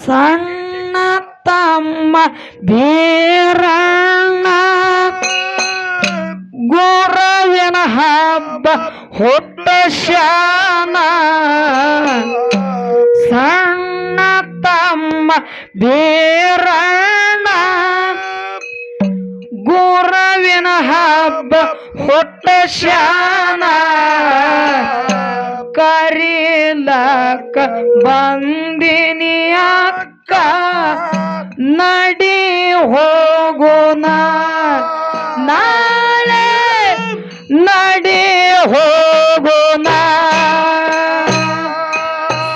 ಸಣ್ಣ ತಮ್ಮ ಬೀರಣ್ಣ ಗುರುವಿನ ಹಬ್ಬ ಹುಟ್ಟ ಶಾನ ಸಣ್ಣ ತಮ್ಮ ಬೀರಣ್ಣ ಗುರುವಿನ ಹಬ್ಬ ಹುಟ್ಟ ಶಾನ ಕರೀಲಕ ಬಂದಿನಿ ಅಕ್ಕ ನಡಿ ಹೋಗೋಣ ನಾಳೆ ನಡಿ ಹೋಗೋಣ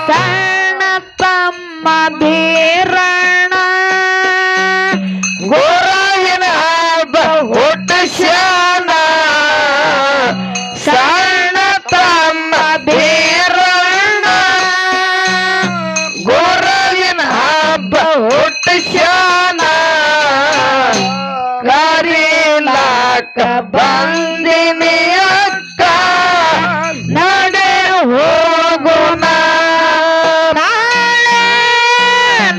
ಸಣ್ಣ ತಮ್ಮ ಬೀರಣ್ಣ ಗುರುವಿನ ಹಬ್ಬ ಹುಟ್ಟ ಶಾನ ಸಣ್ಣ ತಮ್ಮ ಬೀರಣ್ಣ ಗುರುವಿನ ಹಬ್ಬ ಹುಟ್ಟ ಶಾನ ಕರೀಲಾಕ ಬಂದಿನಿ ಅಕ್ಕ ನಡೆ ಹೋಗೋಣ ನಾಳೆ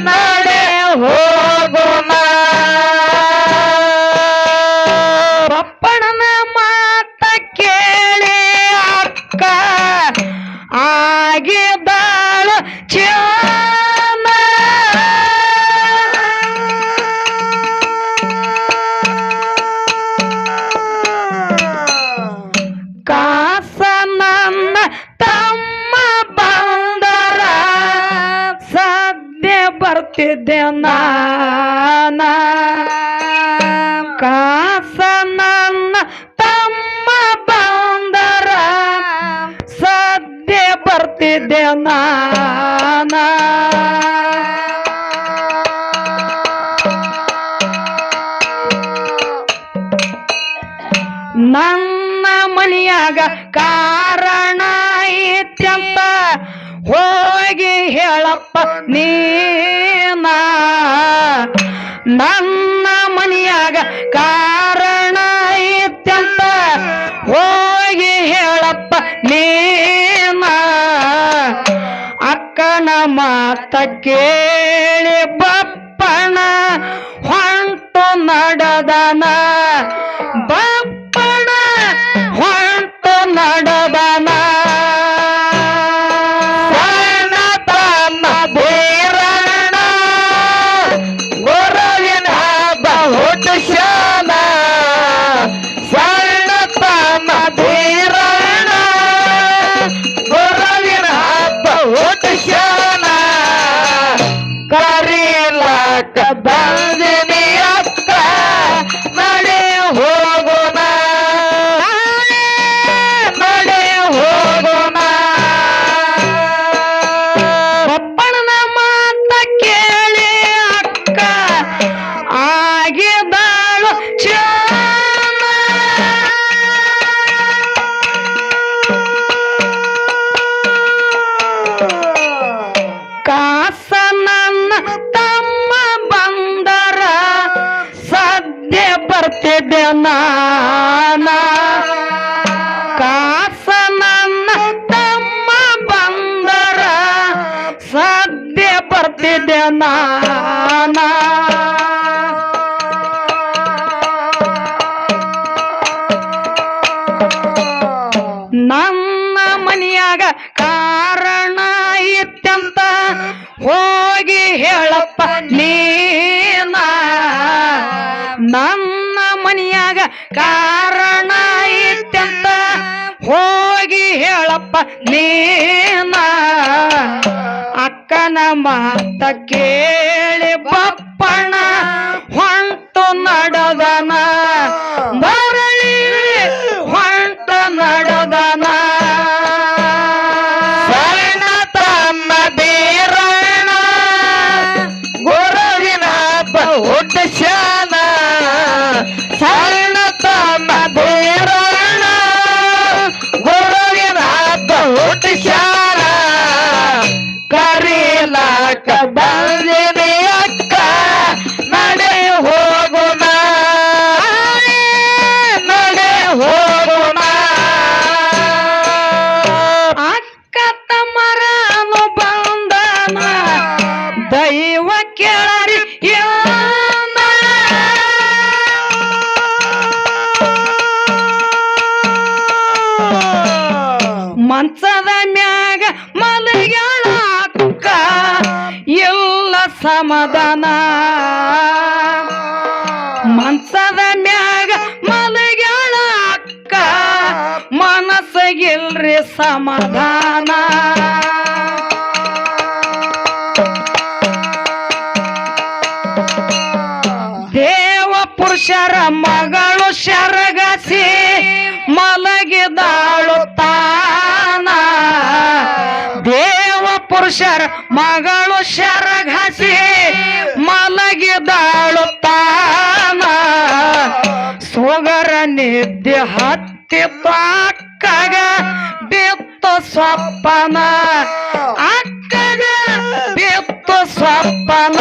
ನಡೆ ಹೋಗೋಣ ಪಪ್ಪಣನ ಮಾತ ಕೇಳಿ ಅಕ್ಕ ಆಗಿದ್ದಾಳ ಚಾನ ಕಾಸ ನನ್ನ ತಮ್ಮ ಬಂದರ ಸದ್ಯ ಬರ್ತಿದ್ದೆ ನಾನ ಕಾಸ ನನ್ನ ತಮ್ಮ ಬಂದರ ಸದ್ಯ ಬರ್ತಿದ್ದೆ ನಾನ ನನ್ನ ಮನೆಯಾಗ ಕಾರಣ ಐತ್ಯಂತ ಹೋಗಿ ಹೇಳಪ್ಪ ನೀನ ನನ್ನ ಮನೆಯಾಗ ಕಾರಣ ಐತ್ಯಂತ ಹೋಗಿ ಹೇಳಪ್ಪ ನೀನ ಅಕ್ಕನ ಮಾತ ಕೇಳಿ ಬಪ್ಪಣ ಹೊಂಟು ನಡೆದನ ಬಪ್ಪಣ ಹೊಂಟು ನಡೆದನ ಸಣ್ಣ ತಮ್ಮ ಬೀರಣ್ಣ ಗುರುವಿನ ಹಬ್ಬ ಹುಟ್ಟ ಶಾನ ಸಣ್ಣ ತಮ್ಮ ಬೀರಣ್ಣ ಗುರುವಿನ ಹಬ್ಬ ಹುಟ್ಟ ಶಾನ ಕರೀಲಾಕ ಬಂದಿನಿ ಅಕ್ಕ ನಡೆ ಹೋಗೋಣ ನಡೆ ಹೋಗೋಣ ಪಪ್ಪಣನ ಮಾತ ಕೇಳಿ ಅಕ್ಕ ಆಗಿದ್ದಾಳು ಚಾನ ಕಾಸ ನನ್ನ ತಮ್ಮ ಬಂದರ ಸದ್ಯ ಬರ್ತಿದ್ದೆ ನಾನ ಕಾಸ ನನ್ನ ತಮ್ಮ ಬಂದರ ಸದ್ಯ ಬರ್ತಿದ್ದೆ ನಾನ ನನ್ನ ಮನೆಯಾಗ ಕಾರಣ ಇತ್ತಂತ ಹೋಗಿ ಹೇಳಪ್ಪ ನೀನ ನನ್ನ ಮನೆಯಾಗ ಕಾರಣ ಇತ್ತಂತ ಹೋಗಿ ಹೇಳಪ್ಪ ನೀನ ಅಕ್ಕನ ಮಾತ ಕೇಳಿ ಬಪ್ಪಣ ಹೊಂಟು ನಡೆದನ ಬರಳಿ ಹೊಂಟು ನಡೆದನ ಸಣ್ಣ ತಮ್ಮ ಬೀರಣ್ಣ ಗುರುವಿನ ಹಬ್ಬ ಹುಟ್ಟ ಶಾನ ಸಣ್ಣ ತಮ್ಮ ಬೀರಣ್ಣ ಗುರುವಿನ ಹಬ್ಬ ಹುಟ್ಟ ಶಾನ ಕರೀಲಾಕ ಬಂದಿನಿ ಅಕ್ಕ ನಡೆ ಹೋಗೋಣ ನಡೆ ಹೋಗೋಣ ಅಕ್ಕ ತಮ್ಮರನು ಬಂದನ ದೈ ದೈವ ಕೇಳರಿ ಮಂಚದ ಮ್ಯಾಗ ಮಲಗ್ಯಾಳ ಅಕ್ಕ ಎಲ್ಲ ಸಮಾಧಾನ ಮಂಚದ ಮ್ಯಾಗ ಮಲಗ್ಯಾಳ ಅಕ್ಕ ಮನಸ್ಸಿಗಿಲ್ರಿ ಸಮಾಧಾನ ದೇವ ಪುರುಷರ ಮಗಳು ಶರಗಸಿ ಮಲಗಿದಾಳು ತಾನ ದೇವ ಪುರುಷರ ಮಗಳು ಶರಗಸಿ ಮಲಗಿದಾಳು ತಾನ ಸೋಗರ ನಿದ್ದೆ ಹತ್ತಿತ್ತ ಅಕ್ಕಗ ಬಿತ್ತು ಸ್ವಪ್ಪನ ಅಕ್ಕಗ ಬಿತ್ತು ಸ್ವಪ್ಪನ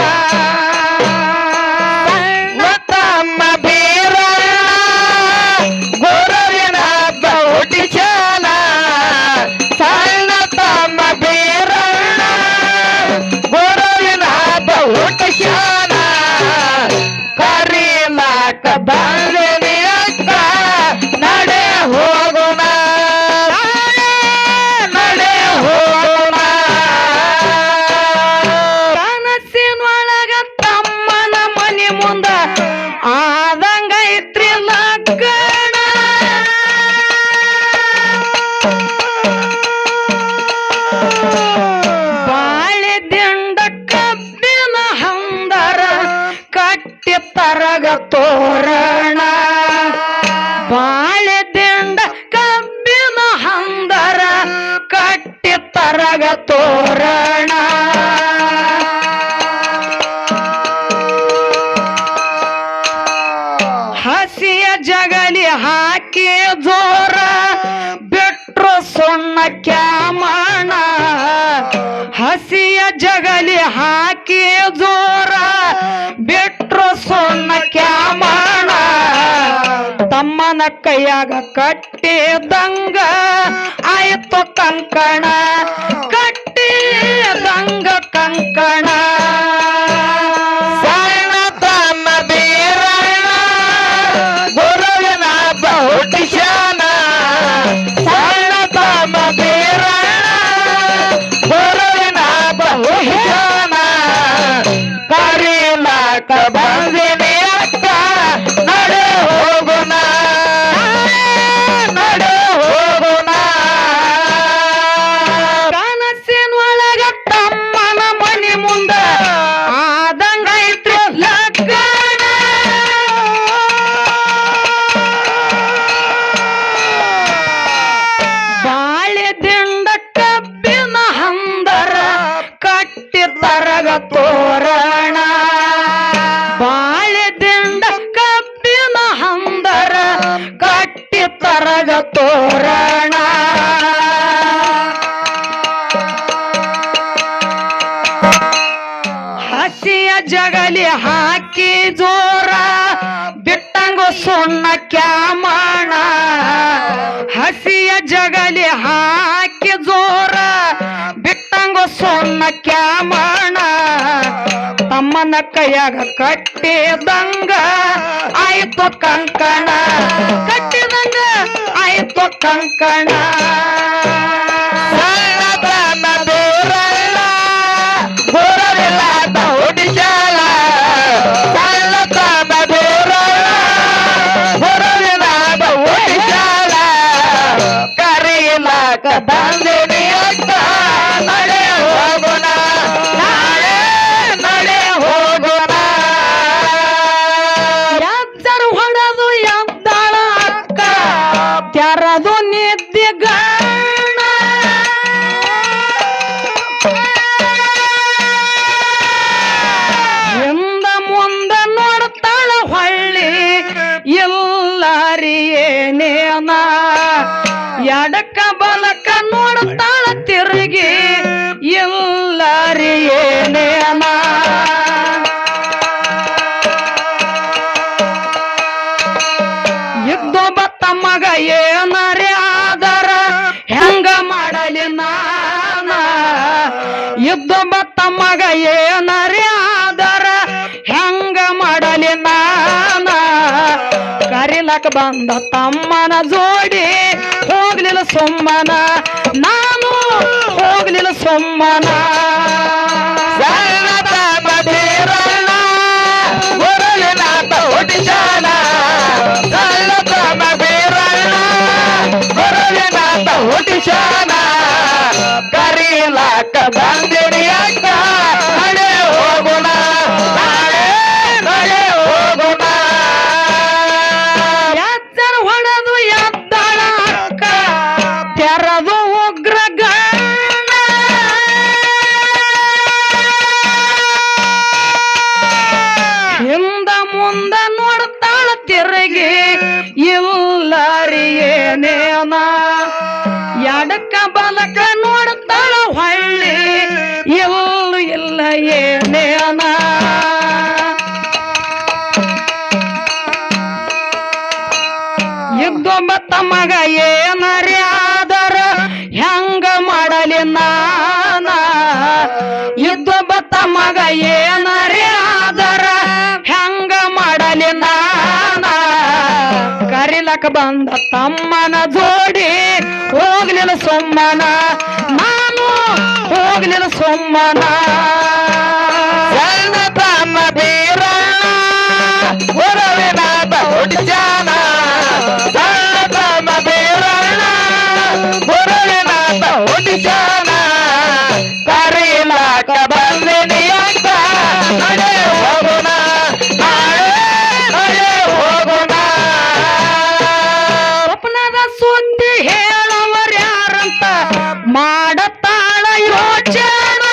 ತರಗ ತೋರಣ ಬಾಳೆ ದಿಂಡ ಕಬ್ಬಿನ ಹಂದರ ಕಟ್ಟಿ ತರಗ ತೋರಣ ಹಸಿಯ ಜಗಲಿ ಹಾಕಿ ಜೋರ ಬಿಟ್ರು ಸೊಣ್ಣ ಕ್ಯಾಮಣ ಹಸಿಯ ಜಗಲಿ ಹಾಕಿ ಜೋರ ಬಿಟ್ರು ಸೊಣ್ಣ ಕ್ಯಾಮಣ ತಮ್ಮನ ಕೈಯಾಗ ಕಟ್ಟಿದಂಗ ಆಯ್ತು ಕಂಕಣ ಕಟ್ಟಿದಂಗ ಕಂಕಣ ಸಣ್ಣ ತಮ್ಮ ಬೀರಣ್ಣ ಗುರುವಿನ ಬಹುಟಿಶಾನ ಸಣ್ಣ ತಮ್ಮ ಬೀರಣ್ಣ ಗುರುವಿನ ಬಹುಟಿಶಾನ ಕರೀಲಾಕ ಬಂದಿನಿ ಅಕ್ಕ ನಡೆ ಹೋಗುಣ ನಡೆ ಹೋಗುಣ ಕನಸಿನೊಳಗ ತಮ್ಮನ ಮನಿ ಮುಂದ ಆದಂಗೈತ್ರಿ ಲಗ್ನ ಬಾಳೆ ದಿಂಡ ಕಬ್ಬಿನ ಹಂದರ ಕಟ್ಟಿ ತರಗ ತೋರಣ ಬಾಳೆ ದಿಂಡ ಕಬ್ಬಿನ ಹಂದರ ಕಟ್ಟಿ ತರಗ ತೋರಣ ಹಸಿಯ ಜಗಲಿ ಹಾಕಿ ಜೋರ ಬಿಟ್ಟಂಗೋ ಸೊಣ್ಣ ಕ್ಯಾಮಣ ಹಸಿಯ ಜಗಲಿ ಹಾಕಿ ಜೋರ ಬಿಟ್ಟಂಗೋ ಸೊಣ್ಣ ಕ್ಯಾಮಣ ತಮ್ಮನ ಕೈಯಾಗ ಕಟ್ಟಿದಂಗ ಆಯ್ತು ಕಂಕಣ ಕಟ್ಟಿದಂಗ ಆಯ್ತು ಕಂಕಣ ಸಣ್ಣ ತಮ್ಮ ಬೀರಣ್ಣ ಗುರುವಿನ ಬಹುಟಿಶಾನ ಸಣ್ಣ ತಮ್ಮ ಬೀರಣ್ಣ ಗುರುವಿನ ಬಹುಟಿಶಾನ ಕರೀಲಾಕ ಬಂದಿನಿ ಅಕ್ಕ ನಡೆ ಹೋಗುಣ ನಾಳೆ ನಡೆ ಹೋಗುಣ ಎದ್ದರು ಹೊಡೆದು ಎದ್ದಾಳ ಅಕ್ಕ ತೆರದು ನಿದ್ದಿಗಣ್ಣ ಹಿಂದ ಮುಂದ ನೋಡ್ತಾಳ ಹೊಳ್ಳಿ ಎಲ್ಲಾರಿಯೇನೇನ ಎಡಕ ಬಲಕ ನೋಡ್ತಾಳ ತಿರುಗಿ ಎಲ್ಲಾರಿಯೇನೇನ ಇದ್ದೊಬ್ಬ ತಮ್ಮಗ ಏನರೇ ಆದರ ಹೆಂಗ ಮಾಡಲಿ ನಾನ ಇದ್ದೊಬ್ಬ ತಮ್ಮಗ ಏನರೇ ಕರಿಲಕ ಬಂದ ತಮ್ಮನ ಜೋಡಿ ಹೋಗ್ಲಿಲ್ಲ ಸುಮ್ಮನ ನಾನು ಹೋಗ್ಲಿಲ್ಲ ಸುಮ್ಮನ ಸಣ್ಣ ತಮ್ಮ ಬೀರಣ್ಣ ಗುರುವಿನಾಥ ಹುಟ್ಟಿಸಾನ ಸಣ್ಣ ತಮ್ಮ ಬೀರಣ್ಣ ಗುರುವಿನಾಥ ಹುಟ್ಟಿಸಾನ ಕರಿಲಾಕ ಬಂದಿರಿ ಅಕ್ಕ ನಡೆ ಹೋಗೋಣ ನಾಳೆ ನಡೆ ಹೋಗೋಣ ಎಚ್ಚರ ಹೊಡೆದು ಎದ್ದಾಳ ಅಕ್ಕ ತೆರದು ಉಗ್ರ ಗಣ್ಣ ಹಿಂದ ಮುಂದ ನೋಡ್ತಾಳ ತಿರುಗಿ ಇಲ್ಲರಿಯೇನೇನ ಎಡಕ್ಕ ಬಲಕ ನೋಡ್ತಾಳ ಹೊಳ್ಳಿ ಇಲ್ಲ ಏನೇನ ಇದ್ದೊಬ್ಬ ತಮ್ಮಗ ಏನರಿ ಆದರ ಹೆಂಗ ಮಾಡಲಿ ನಾನ ಇದ್ದೊಬ್ಬ ತಮ್ಮಗ ಏನರಿ ಆದರ ಹೆಂಗ ಮಾಡಲಿ ನಾನ ಕರಿಲಕ ಬಂದ ತಮ್ಮನ ಜೋಡಿ ಹೋಗ್ಲಿಲ್ಲ ಸುಮ್ಮನ ನಾನು ಹೋಗ್ಲಿಲ್ಲ ಸುಮ್ಮನ ಸಣ್ಣ ತಮ್ಮ ಬೀರಣ್ಣ ಗುರುವಿನಾಥ ಹುಟ್ಟಿಸಾನ ಸಣ್ಣ ತಮ್ಮ ಬೀರಣ್ಣ ಗುರುವಿನಾಥ ಹುಟ್ಟಿಸಾನ ಕರಿಲಾಕ ಬಂದಿನಿ ಅಂತ ನಡೆ ಹೋಗೋಣ ನಾಳೆ ನಡೆ ಹೋಗೋಣ ಸ್ವಪ್ನದ ಸುದ್ದಿ ಹೇಳುವರ್ ಯಾರಂತ ಮಾಡತಾಳ ಯೋಚನ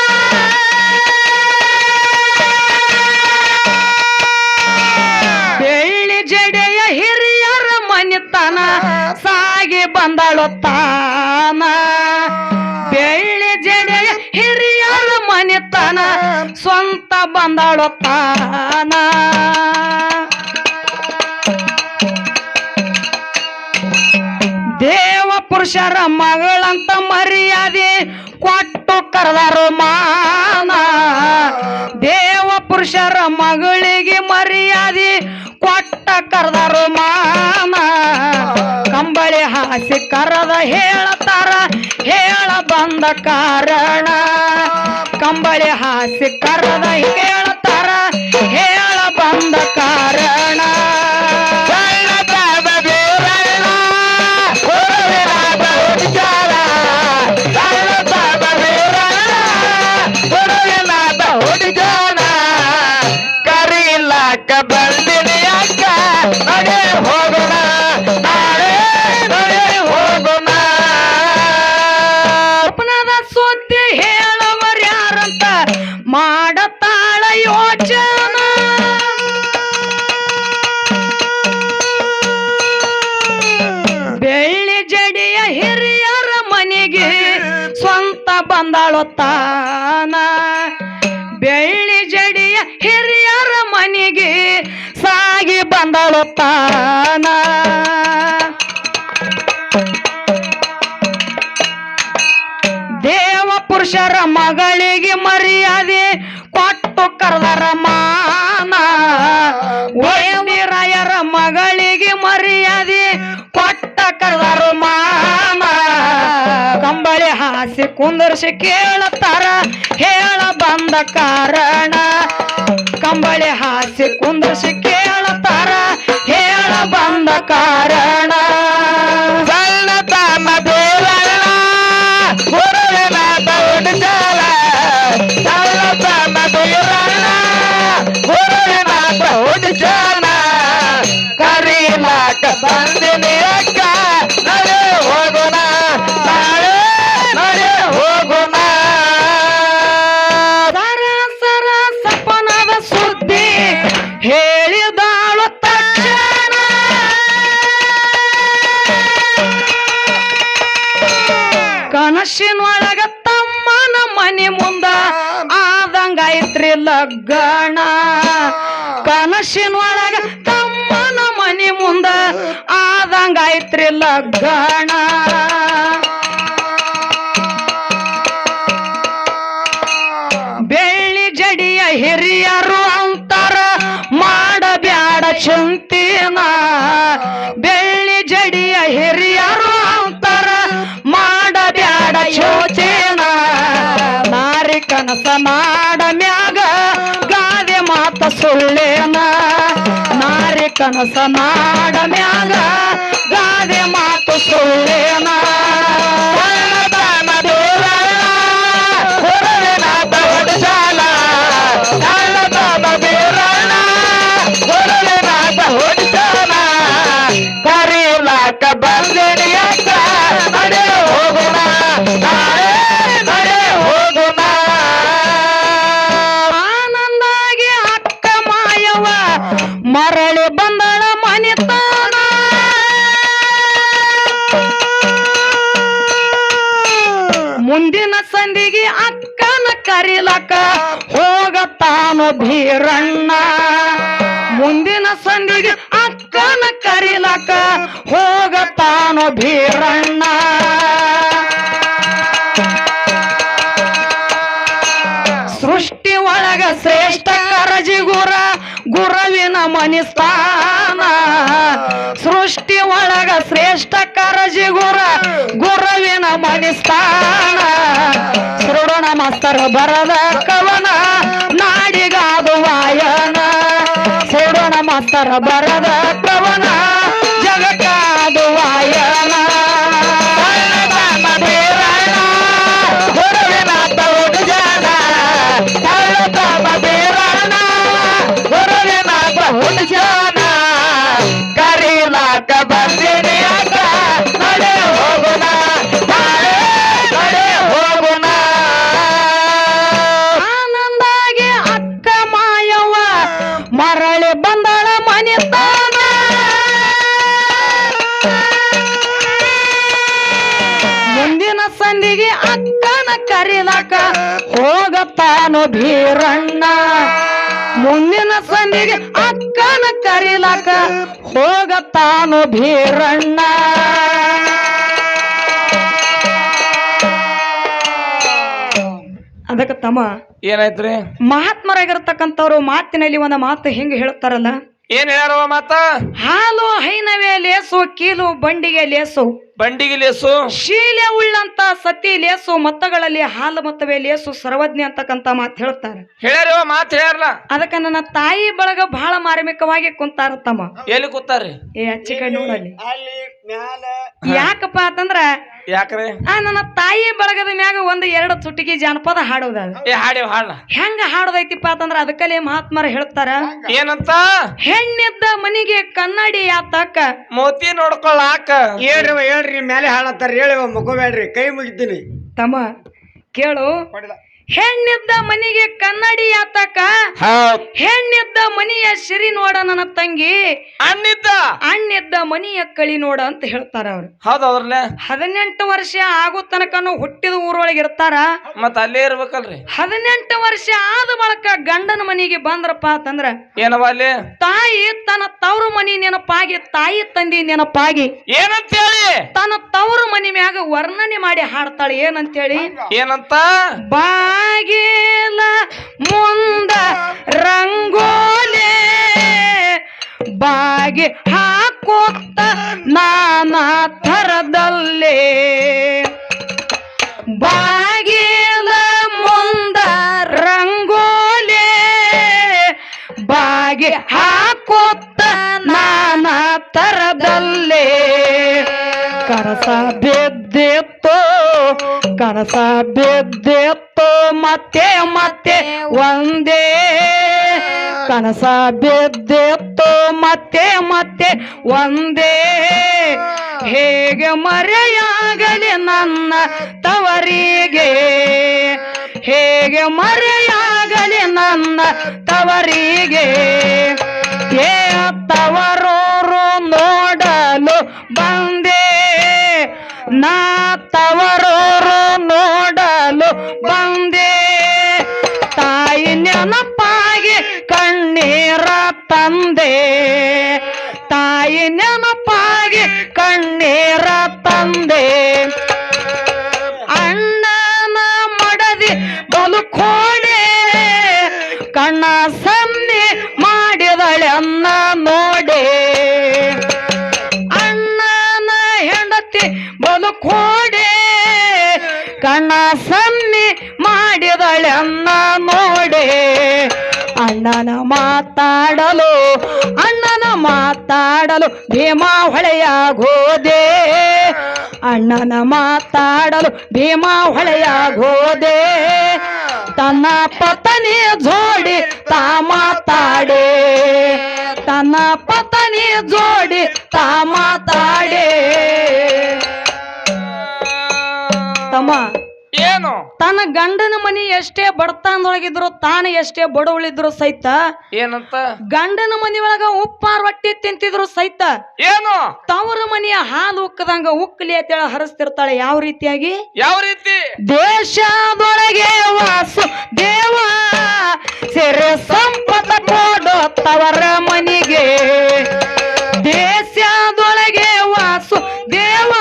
ಬೆಳ್ಳಿ ಜಡೆಯ ಹಿರಿಯರ ಮನಿತನ ಸಾಗಿ ಬಂದಳು ತಾನ ಬೆಳ್ಳಿ ಜಡೆಯ ಹಿರಿಯರ ಮನಿತನ ಸ್ವಂತ ಬಂದಳು ತಾನ ದೇವ ಪುರುಷರ ಮಗಳಂತ ಮರ್ಯಾದೆ ಕೊಟ್ಟು ಕರೆದರು ಮಾನ ದೇವ ಪುರುಷರ ಮಗಳಿಗೆ ಮರ್ಯಾದೆ ಕೊಟ್ಟ ಕರೆದರು ಮಾನ ಕಂಬಳಿ ಹಾಸಿ ಕರೆದ ಹೇಳತಾರ ಹೇಳ ಬಂದ ಕಾರಣ ಕಂಬಳಿ ಹಾಸಿ ಕರೆದ ಹೇಳತಾರ ಹೇಳ ಬಂದ ಕಾರಣ ಸಣ್ಣ ತಮ್ಮ ಬೀರಣ್ಣ ಗುರುವಿನಾಥ ಹುಟ್ಟಿಸಾನ ಸಣ್ಣ ತಮ್ಮ ಬೀರಣ್ಣ ಗುರುವಿನಾಥ ಹುಟ್ಟಿಸಾನ ಕರಿಲಾಕ ಬಂದಿನಿ ಅಕ್ಕ ನಡೆ ಹೋಗೋಣ ನಾಳೆ ನಡೆ ಹೋಗೋಣ ಸ್ವಪ್ನದ ಸುದ್ದಿ ಹೇಳುವರ್ ಯಾರಂತ ಮಾಡತಾಳ ಯೋಚನ ಬೆಳ್ಳಿ ಜಡಿಯ ಹಿರಿಯರ ಮನೆಗೆ ಸ್ವಂತ ಬಂದಾಳು ತಾನ ಬೆಳ್ಳಿ ಜಡಿಯ ಹಿರಿಯರ ಮನೆಗೆ ಸಾಗಿ ಬಂದಾಳು ತಾನ ದೇವ ಪುರುಷರ ಮಗಳಿಗೆ ಮರ್ಯಾದೆ ಕೊಟ್ಟು ಕರೆದರ ಮಾನ ವೈದ್ಯರಾಯರ ಮಗಳಿಗೆ ಮರ್ಯಾದೆ ಕೊಟ್ಟ ಕರೆದರ ಮಾನ ಕಂಬಳಿ ಹಾಸಿ ಕುಂದರ್ಸಿ ಕೇಳತಾರ ಹೇಳ ಬಂದ ಕಾರಣ ಕಂಬಳಿ ಹಾಸಿ ಕುಂದರ್ಸಿ ಕೇಳತಾರ ಹೇಳ ಬಂದ ಕಾರಣ ಸಣ್ಣ ತಮ್ಮ ಬೀರಣ್ಣ ಗುರುವಿನಾಥ ಹುಟ್ಟಿಸಾನ ಸಣ್ಣ ತಮ್ಮ ಬೀರಣ್ಣ ಗುರುವಿನಾಥ ಹುಟ್ಟಿಸಾನ ಕರಿಲಾಕ ಬಂದಿನಿ ಅಕ್ಕ ನಡೆ ಹೋಗೋಣ ನಾಳೆ ನಡೆ ಹೋಗೋಣ ಸರ ಸರ ಸಪನದ ಸುದ್ದಿ ಹೇಳಿದಾಳು ತಕ್ಷಣ ಕನಸಿನೊಳಗ ತಮ್ಮನ ಮನೆ ಮುಂದ ಆದಂಗಾಯ್ತ್ರಿ ಲಗ್ಗಣ ಕನಸಿನೊಳಗ ತಮ್ಮನ ಮನೆ ಮುಂದ ಆದಂಗಾಯ್ತ್ರಿ ಲಗ್ಗಣ ಬೆಳ್ಳಿ ಜಡಿಯ ಹಿರಿಯರು ಅಂತಾರ ಮಾಡಬ್ಯಾಡ ಚಿಂತಿನ ಸುಳ್ಳೇನ ನಾರಿ ಕನಸ ನಾಡ ಮ್ಯಾಗ ಗಾದೆ ಮಾತು ಸುಳ್ಳೇನ ಕರೀಲಾಕ ಬಂದಿಡಿಯಕ್ಕ ನಡೆ ಹೋಗೋಣ ನಾಳೆ ನಡೆ ಹೋಗೋಣ ಆನಂದಾಗಿ ಅಕ್ಕ ಮಾಯವ ಮರಳಿ ಬಂದಳ ಮನಿತಾನ ಮುಂದಿನ ಸಂದಿಗೆ ಅಕ್ಕನ ಕರಿಲಕ ಹೋಗತಾನು ಭೀರಣ್ಣ ಮುಂದಿನ ಸಂದಿಗೆ ಅಕ್ಕನ ಕರಿಲಕ ಹೋಗತಾನು ಭೀರಣ್ಣ ಸೃಷ್ಟಿ ಒಳಗ ಶ್ರೇಷ್ಠ ಕರಜಿಗುರ ಗುರವಿನ ಮನಿಸ್ಥಾನ ಸೃಷ್ಟಿ ಒಳಗ ಶ್ರೇಷ್ಠ ಕರಜಿಗುರ ಗುರವಿನ ಮನಿಸ್ಥಾನ ಸುರುಡನ ಮಾಸ್ತರ್ ಬರದ ಕವನ ನಾಡಿಗಾದು ವಾಯನ ಸುರುಡನ ಮಾಸ್ತರ್ ಬರದ ಕವನ ಜಗಕ್ಕಾದು ವಾಯನ ಕರೀಲಾಕ ಬಂದಿನಿ ಅಕ್ಕ ನಡೆ ಹೋಗೋಣ ನಾಳೆ ನಡೆ ಹೋಗೋಣ ಆನಂದಾಗಿ ಅಕ್ಕ ಮಾಯವ್ವ ಮರಳಿ ಬಂದಳ ಮನಿತಾನ ಮುಂದಿನ ಸಂದಿಗೆ ಅಕ್ಕನ ಕರಿಲಕ ಹೋಗತಾನು ಭೀರಣ್ಣ ಮುಂದಿನ ಸಂದಿಗೆ ಅಕ್ಕನ ಕರಿಲಕ ಹೋಗತಾನು ಭೀರಣ್ಣ ಅದಕ್ಕೆ ತಮ್ಮ ಏನಾಯ್ತ್ರಿ ಮಹಾತ್ಮರಾಗಿರ್ತಕ್ಕಂಥವ್ರು ಮಾತಿನಲ್ಲಿ ಒಂದು ಮಾತು ಹಿಂಗೆ ಹೇಳ್ತಾರಲ್ಲ ಏನ್ ಹೇಳಾರವ ಮಾತ ಹಾಲು ಹೈನವೇ ಲೇಸು ಕೀಲು ಬಂಡಿಗೆ ಲೇಸು ಬಂಡಿಗೆ ಲೇಸು ಶೀಲೆ ಉಳ್ಳಂತ ಸತಿ ಲೇಸು ಮತ್ತಗಳಲ್ಲಿ ಹಾಲು ಮತ್ತವೇ ಲೇಸು ಸರ್ವಜ್ಞ ಅಂತಕ್ಕಂತ ಮಾತು ಹೇಳ್ತಾರೆ ಹೇಳ್ಯಾರವ ಮಾತು ಹೇಳ್ಯಾರಲ್ಲ ಅದಕ್ಕ ನನ್ನ ತಾಯಿ ಬಳಗ ಬಹಳ ಮಾರ್ಮಿಕವಾಗಿ ಕುಂತಾರ ತಮ್ಮ ಎಲ್ಲಿ ಕೂತಾರ್ರಿ ಏ ಅಚ್ಚಿ ಕೈ ನೋಡಲ್ಲಿ ಯಾಕಪ್ಪ ಅಂತಂದ್ರ ಯಾಕ್ರಿ ನನ್ನ ತಾಯಿ ಬಳಗದ ಮ್ಯಾಗ ಒಂದು ಎರಡು ಚುಟಿಕಿ ಜಾನಪದ ಹಾಡೋದ ಏ ಹಾಡಿವ್ ಹಾಡ ಹೆಂಗ ಹಾಡೋದೈತಿಪ್ಪ ಅಂತಂದ್ರ ಅದಕ್ಕಲ್ಲೇ ಮಹಾತ್ಮರು ಹೇಳ್ತಾರ ಏನಂತ ಹೆಣ್ಣಿದ್ದ ಮನಿಗೆ ಕನ್ನಡಿ ಯಾತಕ್ಕ ಮೋತಿ ನೋಡ್ಕೊಳ್ಳಾಕ ಹೇಳ್ರಿ ಮೇಲೆ ಹಾಳತ್ತಾರ ಹೇಳಿ ಮುಖಬೇಡ್ರಿ ಕೈ ಮುಗಿತೀನಿ ತಮ್ಮ ಕೇಳು ಹೆಣ್ಣಿದ್ದ ಮನಿಗೆ ಕನ್ನಡಿ ಯಾತಕ ಹೌದ್ ಹೆಣ್ಣಿದ್ದ ಮನಿಯ ಸಿರಿ ನೋಡ ನನ್ನ ತಂಗಿ ಅಣ್ಣಿದ್ದ ಮನಿಯ ಕಳಿ ನೋಡ ಅಂತ ಹೇಳ್ತಾರ ಅವ್ರು ಹೌದವ್ರಲ್ಲ 18 ವರ್ಷ ಆಗೋ ತನಕನು ಹುಟ್ಟಿದ ಊರೊಳಗೆ ಇರ್ತಾರ ಮತ್ತ ಅಲ್ಲೇ ಇರ್ಬೇಕಲ್ರಿ 18 ವರ್ಷ ಆದ ಬಳಿಕ ಗಂಡನ ಮನಿಗೆ ಬಂದ್ರಪ್ಪ ಅಂತಂದ್ರ ಏನವ ಅಲ್ಲಿ ತಾಯಿ ತನ್ನ ತವ್ರ ಮನಿ ನೆನಪಾಗಿ ತಾಯಿ ತಂದಿ ನೆನಪಾಗಿ ಏನಂತ ಹೇಳಿ ತನ್ನ ತವ್ರ ಮನಿ ಮ್ಯಾಗ ವರ್ಣನೆ ಮಾಡಿ ಹಾಡ್ತಾಳೆ ಏನಂತೇಳಿ ಏನಂತ ಬಾಗಿಲ ಮುಂದ ರಂಗೋಲೆ ಬಾಗಿ ಹಾಕೋತ್ತ ನಾನಾ ಥರದಲ್ಲೇ ಬಾಗಿಲ ಮುಂದ ರಂಗೋಲೆ ಬಾಗಿ ಹಾಕೋತ್ತ ನಾನಾ ಥರದಲ್ಲೇ ಕನಸ ಬಿದ್ದಿತ್ತು ಮತ್ತೆ ಮತ್ತೆ ಒಂದೇ ಕನಸ ಬಿದ್ದಿತ್ತು ಮತ್ತೆ ಮತ್ತೆ ಒಂದೇ ಹೇಗೆ ಮರೆಯಾಗಲಿ ನನ್ನ ತವರಿಗೆ ಹೇಗೆ ಮರೆಯಾಗಲಿ ನನ್ನ ತವರಿಗೆ ಏ ತವರೋರು ನೋಡಲು ಬಂದೆ ನಾ ತವರೋರು ನೋಡಲು ಬಂದೆ ತಾಯಿ ನೆನಪಾಗಿ ಕಣ್ಣೀರ ತಂದೆ ತಾಯಿ ನೆನಪಾಗಿ ಕಣ್ಣೀರ ತಂದೆ ಅಣ್ಣನ ಮಡದಿ ಬಲುಕೋಡೆ ಕಣ್ಣ ಸನ್ನೆ ಮಾಡಿದಳೆನ್ನ ನೋಡೆ ಅಣ್ಣನ ಹೆಂಡತಿ ಬಲುಕೋಡೆ ಕಣ್ಣ ಸನ್ನೆ ಮಾಡಿದಳೆನ್ನ ನೋಡೆ ಅಣ್ಣನ ಮಾತಾಡಲು ಭೀಮಾ ಹೊಳೆಯಾಗೋದೆ ಅಣ್ಣನ ಮಾತಾಡಲು ಭೀಮಾ ಹೊಳೆಯಾಗೋದೆ ತನ್ನ ಪತ್ನಿ ಜೋಡಿ ತಾ ಮಾತಾಡೆ ತನ್ನ ಪತ್ನಿ ಜೋಡಿ ತಾ ಮಾತಾಡೆ ತಮ್ಮ ಏನು ತನ್ನ ಗಂಡನ ಮನಿ ಎಷ್ಟೇ ಬಡತನದೊಳಗಿದ್ರು ತಾನು ಎಷ್ಟೇ ಬಡವಳಿದ್ರು ಸಹಿತ ಏನಂತ ಗಂಡನ ಮನಿ ಒಳಗ ಉಪ್ಪಾರ ರೊಟ್ಟಿ ತಿಂತಿದ್ರು ಸಹಿತ ಏನು ತವರ ಮನಿಯ ಹಾಲು ಉಕ್ಕದಂಗ ಉಕ್ಕಲಿ ಅಂತೇಳಿ ಹರಿಸ್ತಿರ್ತಾಳೆ ಯಾವ ರೀತಿಯಾಗಿ ಯಾವ ರೀತಿ ದೇಶದೊಳಗೆ ವಾಸು ದೇವ ಸಿರಿ ಸಂಪದ ಕೊಡೋ ತವರ ಮನಿಗೆ ದೇಶದೊಳಗೆ ವಾಸು ದೇವ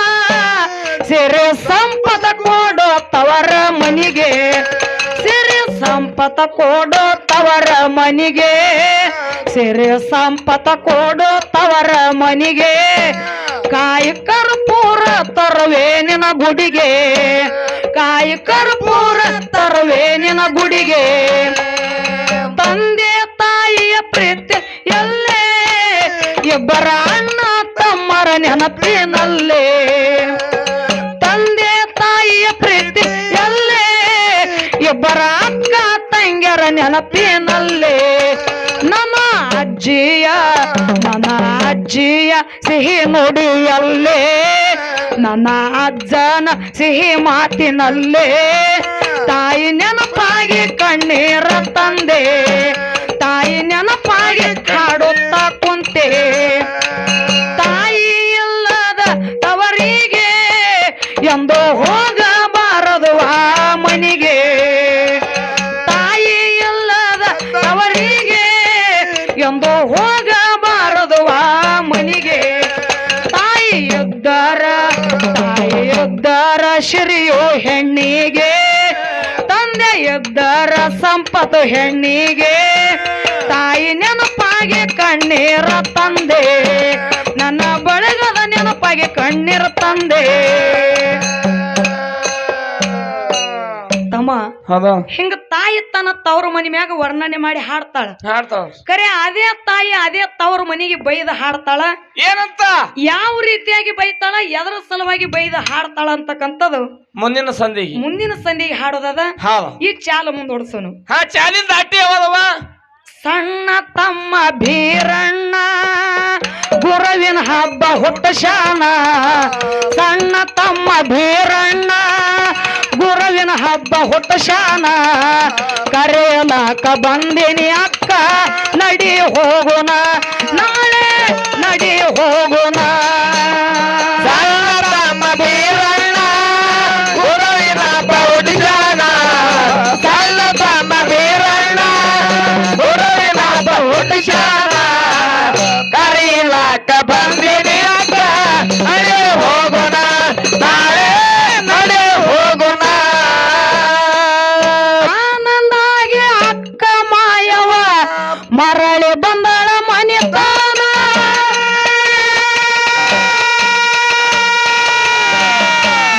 ಸಿರಿ ಸಂಪದ ಕೊಡೋ ತವರ ಮನಿಗೆ ಸಿರಿ ಸಂಪತ ಕೊಡೋ ತವರ ಮನಿಗೆ ಸಿರಿ ಸಂಪತ ಕೊಡೋ ತವರ ಮನಿಗೆ ಕಾಯಿ ಕರ್ಪೂರ ತರುವೆ ನಿನ ಗುಡಿಗೆ ಕಾಯಿ ಕರ್ಪೂರ ತರುವೆ ನಿನ ಗುಡಿಗೆ ತಂದೆ ತಾಯಿಯ ಪ್ರೀತಿ ಎಲ್ಲೇ ಇಬ್ಬರ ಅಣ್ಣ ತಮ್ಮರ ನೆನಪಿನಲ್ಲೇ ತಂದೆ ತಾಯಿಯ ಪ್ರೀತಿ ಎಲ್ಲೇ ಇಬ್ಬರ ಅಕ್ಕ ತಂಗಿಯರ ನೆನಪಿನಲ್ಲೇ ನನ್ನ ಅಜ್ಜಿಯ ಸಿಹಿ ನುಡಿಯಲ್ಲೇ ನನ್ನ ಅಜ್ಜನ ಸಿಹಿ ಮಾತಿನಲ್ಲೇ ತಾಯಿ ನೆನಪಾಗಿ ಕಣ್ಣೀರ ತಂದೆ ತಾಯಿ ನೆನಪಾಗಿ ಹಾಡುತ್ತಾ ಕುಂತೆ ತಾಯಿ ಇಲ್ಲದ ತವರಿಗೆ ಎಂದು ಹೋಗಬಾರದು ಆ ಮನಿಗೆ ತಾಯಿ ಇಲ್ಲದ ತವರಿಗೆ ಎಂದು ಹೋಗಬಾರದು ಆ ಮನಿಗೆ ತಾಯಿ ಇದ್ದರ ಶ್ರೀಯೋ ಹೆಣ್ಣಿಗೆ ತಂದೆ ಇದ್ದರ ಸಂಪತ್ತು ಹೆಣ್ಣಿಗೆ ತಾಯಿ ನೆನಪಾಗಿ ಕಣ್ಣೀರ ತಂದೆ ನನ್ನ ಬಳಗದ ನೆನಪಾಗಿ ಕಣ್ಣೀರ ತಂದೆ ತಮ್ಮ ಹಿಂಗ ತಾಯಿ ತನ್ನ ತವ್ರ ಮನಿ ಮ್ಯಾಗ ವರ್ಣನೆ ಮಾಡಿ ಹಾಡ್ತಾಳ ಕರೆ ಅದೇ ತಾಯಿ ಅದೇ ತವ್ರ ಮನಿಗೆ ಬೈದ ಹಾಡ್ತಾಳ ಏನಂತ ಯಾವ ರೀತಿಯಾಗಿ ಬೈತಾಳ ಎದರ ಸಲುವಾಗಿ ಬೈದ ಹಾಡ್ತಾಳ ಅಂತಕ್ಕಂಥದ್ದು ಮುಂದಿನ ಸಂಧಿಗೆ ಹಾಡೋದದ ಈ ಚಾಲ ಮುಂದೋಡ್ಸೋನು ಚಾಲಿಂದ ಅಟ್ಟಿ ಯಾವದವ ಸಣ್ಣ ತಮ್ಮ ಭೀರಣ್ಣ ಗುರುವಿನ ಹಬ್ಬ ಹುಟ್ಟಶಾನ ಸಣ್ಣ ತಮ್ಮ ಭೀರಣ್ಣ ಗುರುವಿನ ಹಬ್ಬ ಹುಟ್ಟಶಾನ ಕರೆಯಲಾಕ ಬಂದಿನಿ ಅಕ್ಕ ನಡಿ ಹೋಗೋಣ ನಾಳೆ ನಡಿ ಹೋಗೋಣ ಸಣ್ಣ ತಮ್ಮ ಭೀರಣ್ಣ ಗುರುವಿನ ಹಬ್ಬ ಹುಟ್ಟಶಾನ ಸಣ್ಣ ತಮ್ಮ ಭೀರಣ್ಣ ಗುರುವಿನ ಹಬ್ಬ ಹುಟ್ಟಶಾನ ಕರೀಲಾಕ ಬಂದಿನಿ ಅಕ್ಕ ನಡಿ ಹೋಗೋಣ ನಾಳೆ ನಡಿ ಹೋಗೋಣ ಆನಂದಾಗಿ ಅಕ್ಕ ಮಾಯವ ಮರಳಿ ಬಂದಳ ಮನೆತಾನ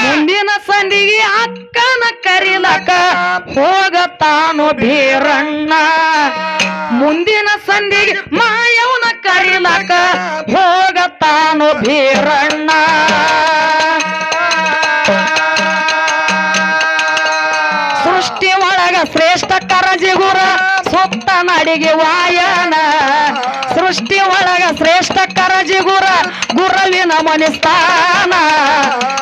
ಮುಂದಿನ ಸಂದಿಗೆ ಅಕ್ಕನ ಕರಿಲಕ ಹೋಗತಾನು ಭೀರಣ್ಣ ಮುಂದಿನ ಸಂದಿಗೆ ಮಾಯವನ ಕರಿಲಕ ಹೋಗತಾನು ಭೀರಣ್ಣ ಸೃಷ್ಟಿ ಒಳಗ ಶ್ರೇಷ್ಠ ಕರಜಿಗುರ ಸುತ್ತ ನಡಿಗೆ ವಾಯನ ಸೃಷ್ಟಿ ಒಳಗ ಶ್ರೇಷ್ಠ ಕರಜಿಗುರ ಗುರುವಿನ ಮನಿಸ್ಥಾನ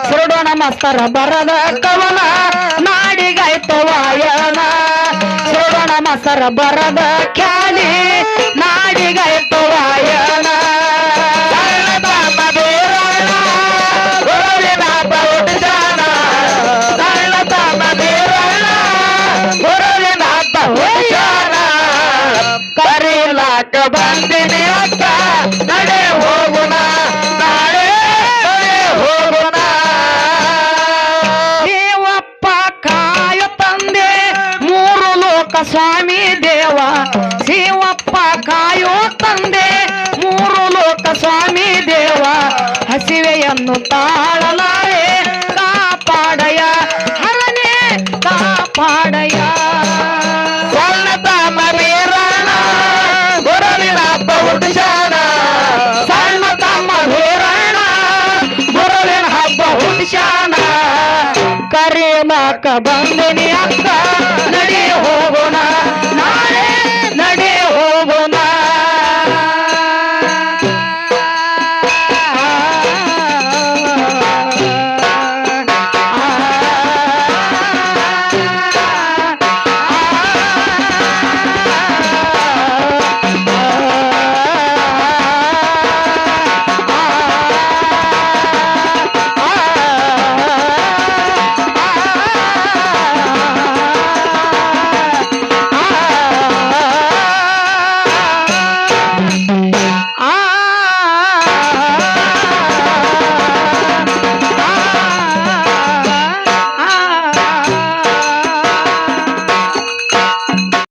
ಸುರುಡನ ಮಸ್ತರ ಬರದ ಕವನ ನಾಡಿಗಾಯ್ತು ವಾಯನ ಸುರುಡನ ಮಸ್ತರ ಬರದ ಖ್ಯಾಲಿ ನಾಡಿಗಾಯ್ತು ವಾಯನ ಕರೀಲಾಕ ಬಂದಿನಿ ಅಕ್ಕ ನಡೆ ಹೋಗೋಣ ನಾಳೆ ಹೋಗೋಣ ದೇವಪ್ಪ ಕಾಯ ತಂದೆ ಮೂರು ಲೋಕ ಸ್ವಾಮಿ ದೇವ ಶಿವಪ್ಪ ಕಾಯೋ ತಂದೆ ಮೂರು ಲೋಕ ಸ್ವಾಮಿ ದೇವ ಹಸಿವೆಯನ್ನು ತಾಳಲಾರೆ ಕಾಪಾಡಯ ಹರನೆ ಕಾಪಾಡಯ ಸಣ್ಣ ತಮ್ಮ ಭೀರಣ್ಣ ಹೇಳಾಕ ಬಂದಿನಿ ಅಕ್ಕ